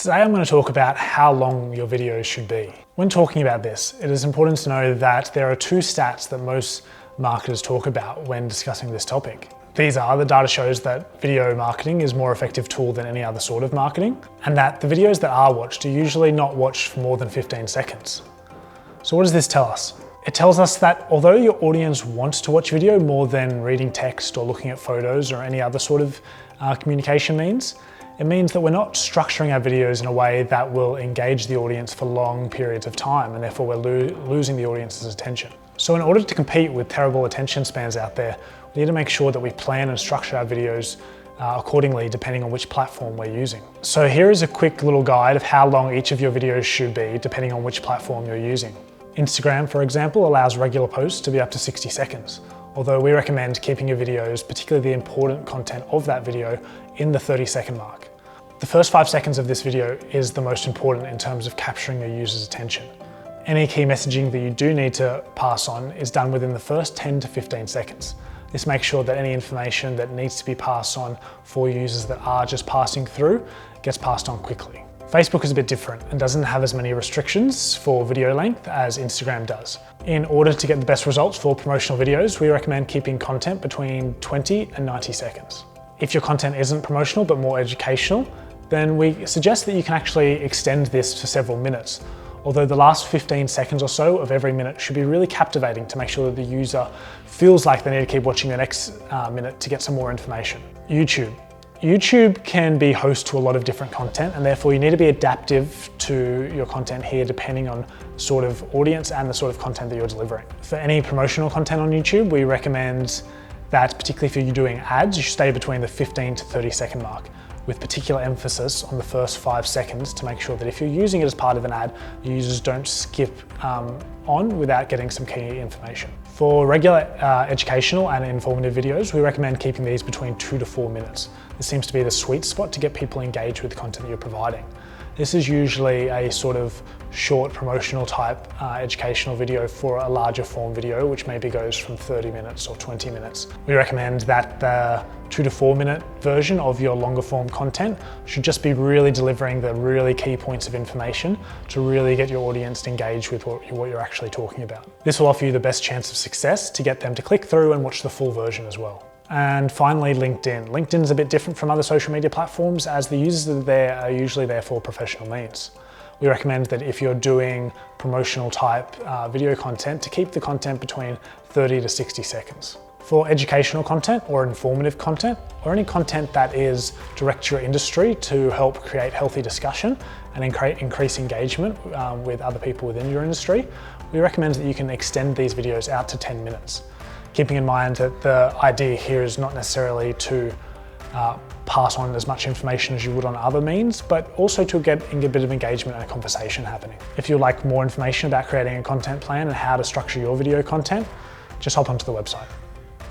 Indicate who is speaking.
Speaker 1: Today I'm going to talk about how long your videos should be. When talking about this, it is important to know that there are two stats that most marketers talk about when discussing this topic. These are: the data shows that video marketing is a more effective tool than any other sort of marketing, and that the videos that are watched are usually not watched for more than 15 seconds. So what does this tell us? It tells us that although your audience wants to watch video more than reading text or looking at photos or any other sort of communication means, it means that we're not structuring our videos in a way that will engage the audience for long periods of time, and therefore we're losing the audience's attention. So in order to compete with terrible attention spans out there, we need to make sure that we plan and structure our videos accordingly depending on which platform we're using. So here is a quick little guide of how long each of your videos should be depending on which platform you're using. Instagram, for example, allows regular posts to be up to 60 seconds, although we recommend keeping your videos, particularly the important content of that video, in the 30-second mark. The first 5 seconds of this video is the most important in terms of capturing your user's attention. Any key messaging that you do need to pass on is done within the first 10 to 15 seconds. This makes sure that any information that needs to be passed on for users that are just passing through gets passed on quickly. Facebook is a bit different and doesn't have as many restrictions for video length as Instagram does. In order to get the best results for promotional videos, we recommend keeping content between 20 and 90 seconds. If your content isn't promotional but more educational, then we suggest that you can actually extend this to several minutes. Although the last 15 seconds or so of every minute should be really captivating to make sure that the user feels like they need to keep watching the next minute to get some more information. YouTube can be host to a lot of different content, and therefore you need to be adaptive to your content here depending on the sort of audience and the sort of content that you're delivering. For any promotional content on YouTube, we recommend that, particularly if you're doing ads, you should stay between the 15 to 30-second mark, with particular emphasis on the first 5 seconds to make sure that if you're using it as part of an ad, users don't skip on without getting some key information. For regular educational and informative videos, we recommend keeping these between 2 to 4 minutes. This seems to be the sweet spot to get people engaged with the content that you're providing. This is usually a sort of short promotional type educational video for a larger form video, which maybe goes from 30 minutes or 20 minutes. We recommend that the 2 to 4 minute version of your longer form content should just be really delivering the really key points of information to really get your audience engaged with what you're actually talking about. This will offer you the best chance of success to get them to click through and watch the full version as well. And finally, LinkedIn. LinkedIn's a bit different from other social media platforms, as the users that are there are usually there for professional means. We recommend that if you're doing promotional type video content, to keep the content between 30 to 60 seconds. For educational content or informative content, or any content that is direct to your industry to help create healthy discussion and increase engagement with other people within your industry, we recommend that you can extend these videos out to 10 minutes. Keeping in mind that the idea here is not necessarily to pass on as much information as you would on other means, but also to get a bit of engagement and a conversation happening. If you'd like more information about creating a content plan and how to structure your video content, just hop onto the website.